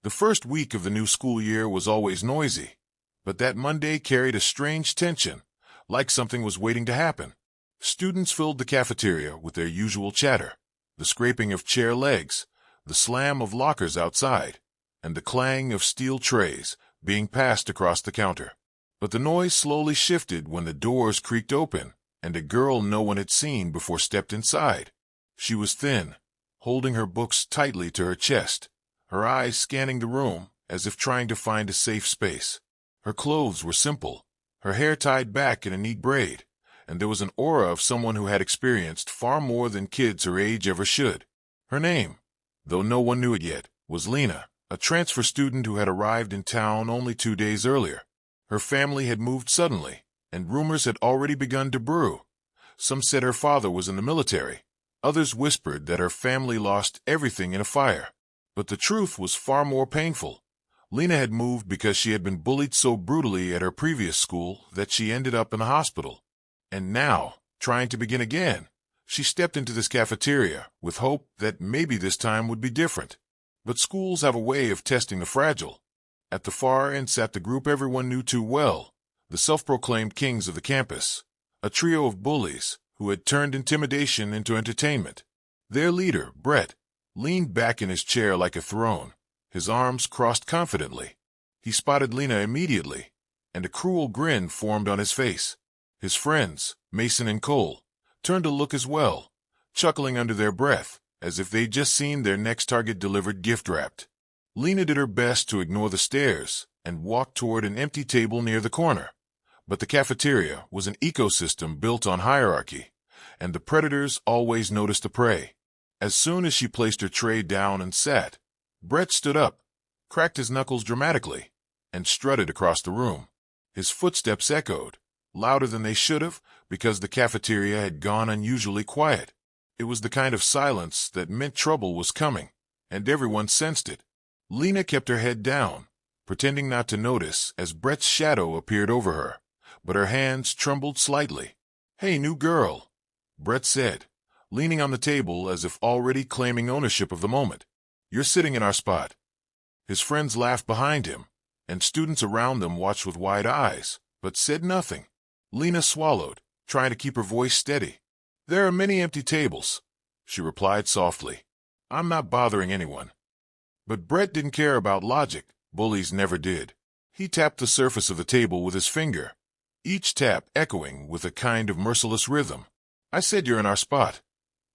The first week of the new school year was always noisy, but that Monday carried a strange tension, like something was waiting to happen. Students filled the cafeteria with their usual chatter, the scraping of chair legs, the slam of lockers outside, and the clang of steel trays being passed across the counter. But the noise slowly shifted when the doors creaked open, and a girl no one had seen before stepped inside. She was thin, holding her books tightly to her chest, her eyes scanning the room as if trying to find a safe space. Her clothes were simple, her hair tied back in a neat braid, and there was an aura of someone who had experienced far more than kids her age ever should. Her name, though no one knew it yet, was Lena, a transfer student who had arrived in town only 2 days earlier. Her family had moved suddenly, and rumors had already begun to brew. Some said her father was in the military. Others whispered that her family lost everything in a fire. But the truth was far more painful. Lena had moved because she had been bullied so brutally at her previous school that she ended up in the hospital. And now, trying to begin again, she stepped into this cafeteria with hope that maybe this time would be different. But schools have a way of testing the fragile. At the far end sat the group everyone knew too well, the self-proclaimed kings of the campus, a trio of bullies who had turned intimidation into entertainment. Their leader, Brett, leaned back in his chair like a throne, his arms crossed confidently. He spotted Lena immediately, and a cruel grin formed on his face. His friends, Mason and Cole, turned to look as well, chuckling under their breath, as if they'd just seen their next target delivered gift-wrapped. Lena did her best to ignore the stares and walked toward an empty table near the corner. But the cafeteria was an ecosystem built on hierarchy, and the predators always noticed the prey. As soon as she placed her tray down and sat, Brett stood up, cracked his knuckles dramatically, and strutted across the room. His footsteps echoed, louder than they should have, because the cafeteria had gone unusually quiet. It was the kind of silence that meant trouble was coming, and everyone sensed it. Lena kept her head down, pretending not to notice as Brett's shadow appeared over her, but her hands trembled slightly. "Hey, new girl," Brett said, leaning on the table as if already claiming ownership of the moment. "You're sitting in our spot." His friends laughed behind him, and students around them watched with wide eyes, but said nothing. Lena swallowed, trying to keep her voice steady. "There are many empty tables," she replied softly. "I'm not bothering anyone." But Brett didn't care about logic. Bullies never did. He tapped the surface of the table with his finger, each tap echoing with a kind of merciless rhythm. "I said you're in our spot,"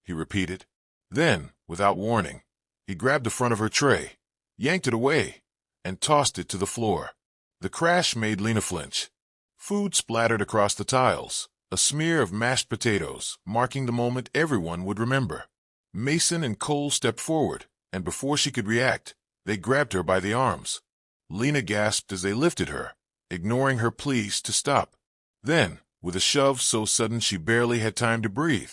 he repeated. Then, without warning, he grabbed the front of her tray, yanked it away, and tossed it to the floor. The crash made Lena flinch. Food splattered across the tiles, a smear of mashed potatoes, marking the moment everyone would remember. Mason and Cole stepped forward, and before she could react, they grabbed her by the arms. Lena gasped as they lifted her, ignoring her pleas to stop. Then, with a shove so sudden she barely had time to breathe,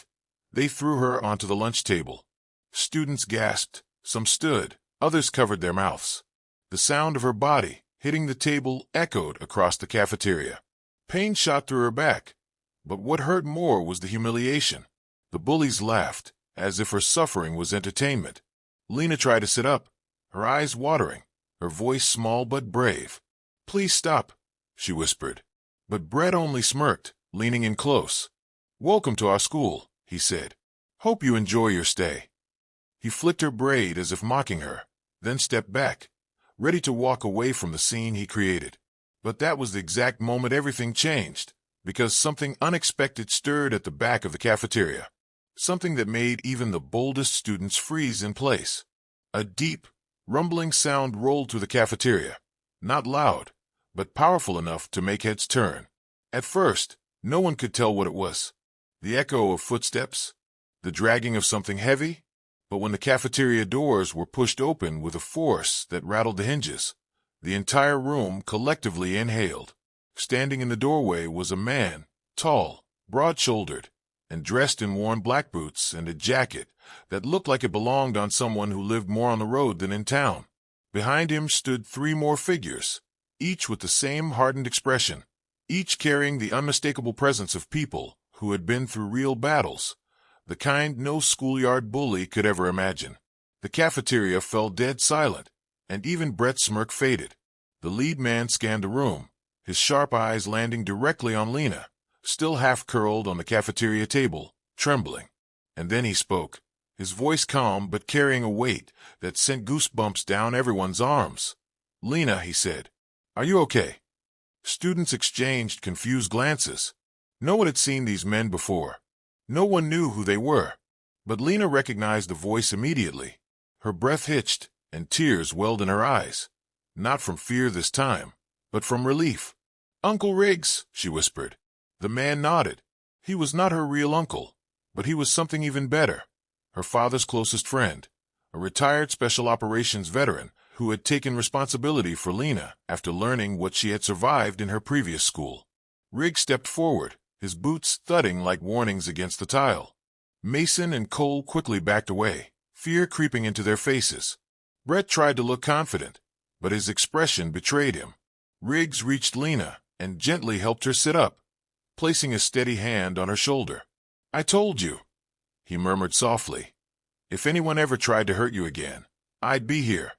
they threw her onto the lunch table. Students gasped, some stood, others covered their mouths. The sound of her body hitting the table echoed across the cafeteria. Pain shot through her back, but what hurt more was the humiliation. The bullies laughed, as if her suffering was entertainment. Lena tried to sit up, her eyes watering, her voice small but brave. "Please stop," she whispered. But Brett only smirked, leaning in close. "Welcome to our school," he said. "Hope you enjoy your stay." He flicked her braid as if mocking her, then stepped back, ready to walk away from the scene he created. But that was the exact moment everything changed, because something unexpected stirred at the back of the cafeteria. Something that made even the boldest students freeze in place. A deep, rumbling sound rolled through the cafeteria, not loud, but powerful enough to make heads turn. At first, no one could tell what it was. The echo of footsteps, the dragging of something heavy, but when the cafeteria doors were pushed open with a force that rattled the hinges, the entire room collectively inhaled. Standing in the doorway was a man, tall, broad-shouldered, and dressed in worn black boots and a jacket that looked like it belonged on someone who lived more on the road than in town. Behind him stood 3 more figures, each with the same hardened expression, each carrying the unmistakable presence of people who had been through real battles, the kind no schoolyard bully could ever imagine. The cafeteria fell dead silent, and even Brett's smirk faded. The lead man scanned the room, his sharp eyes landing directly on Lena, still half-curled on the cafeteria table, trembling. And then he spoke, his voice calm but carrying a weight that sent goosebumps down everyone's arms. "Lena," he said, "are you okay?" Students exchanged confused glances. No one had seen these men before. No one knew who they were. But Lena recognized the voice immediately. Her breath hitched, and tears welled in her eyes. Not from fear this time, but from relief. "Uncle Riggs," she whispered. The man nodded. He was not her real uncle, but he was something even better. Her father's closest friend, a retired special operations veteran who had taken responsibility for Lena after learning what she had survived in her previous school. Riggs stepped forward, his boots thudding like warnings against the tile. Mason and Cole quickly backed away, fear creeping into their faces. Brett tried to look confident, but his expression betrayed him. Riggs reached Lena and gently helped her sit up, placing a steady hand on her shoulder. "I told you," he murmured softly. "If anyone ever tried to hurt you again, I'd be here."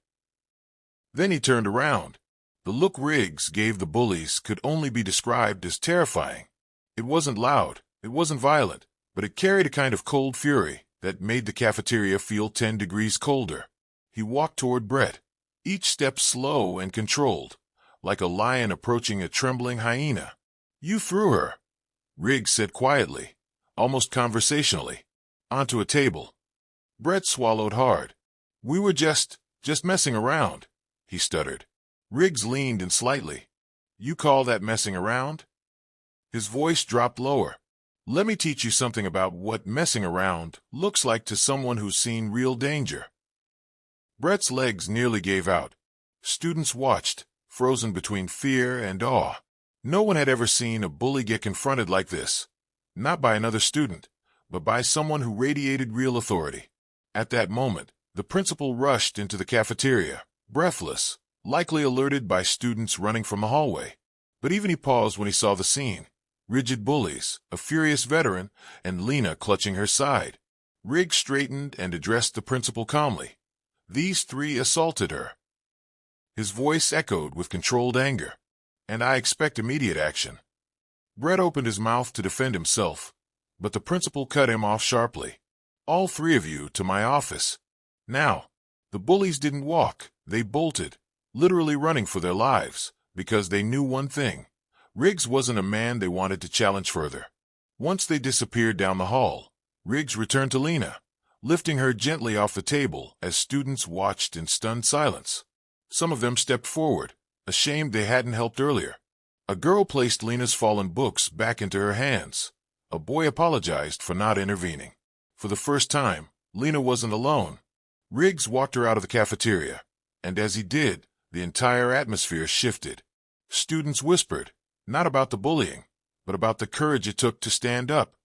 Then he turned around. The look Riggs gave the bullies could only be described as terrifying. It wasn't loud, it wasn't violent, but it carried a kind of cold fury that made the cafeteria feel 10 degrees colder. He walked toward Brett, each step slow and controlled, like a lion approaching a trembling hyena. "You threw her," Riggs said quietly, almost conversationally, onto a table. Brett swallowed hard. "We were just messing around," he stuttered. Riggs leaned in slightly. "You call that messing around?" His voice dropped lower. "Let me teach you something about what messing around looks like to someone who's seen real danger." Brett's legs nearly gave out. Students watched, frozen between fear and awe. No one had ever seen a bully get confronted like this. Not by another student, but by someone who radiated real authority. At that moment, the principal rushed into the cafeteria, breathless, likely alerted by students running from the hallway. But even he paused when he saw the scene. Rigid bullies, a furious veteran, and Lena clutching her side. Riggs straightened and addressed the principal calmly. "These 3 assaulted her." His voice echoed with controlled anger. "And I expect immediate action." Brett opened his mouth to defend himself, but the principal cut him off sharply. "All 3 of you to my office. Now." The bullies didn't walk, they bolted, literally running for their lives, because they knew one thing. Riggs wasn't a man they wanted to challenge further. Once they disappeared down the hall, Riggs returned to Lena, lifting her gently off the table as students watched in stunned silence. Some of them stepped forward, ashamed they hadn't helped earlier. A girl placed Lena's fallen books back into her hands. A boy apologized for not intervening. For the first time, Lena wasn't alone. Riggs walked her out of the cafeteria, and as he did, the entire atmosphere shifted. Students whispered, not about the bullying, but about the courage it took to stand up,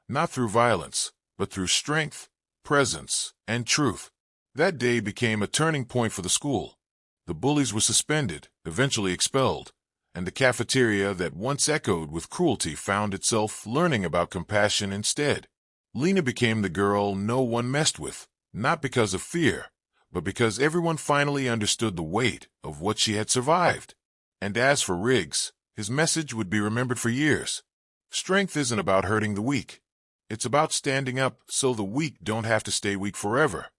not through violence, but through strength, presence, and truth. That day became a turning point for the school. The bullies were suspended, eventually expelled, and the cafeteria that once echoed with cruelty found itself learning about compassion instead. Lena became the girl no one messed with, not because of fear, but because everyone finally understood the weight of what she had survived. And as for Riggs, his message would be remembered for years. Strength isn't about hurting the weak. It's about standing up so the weak don't have to stay weak forever.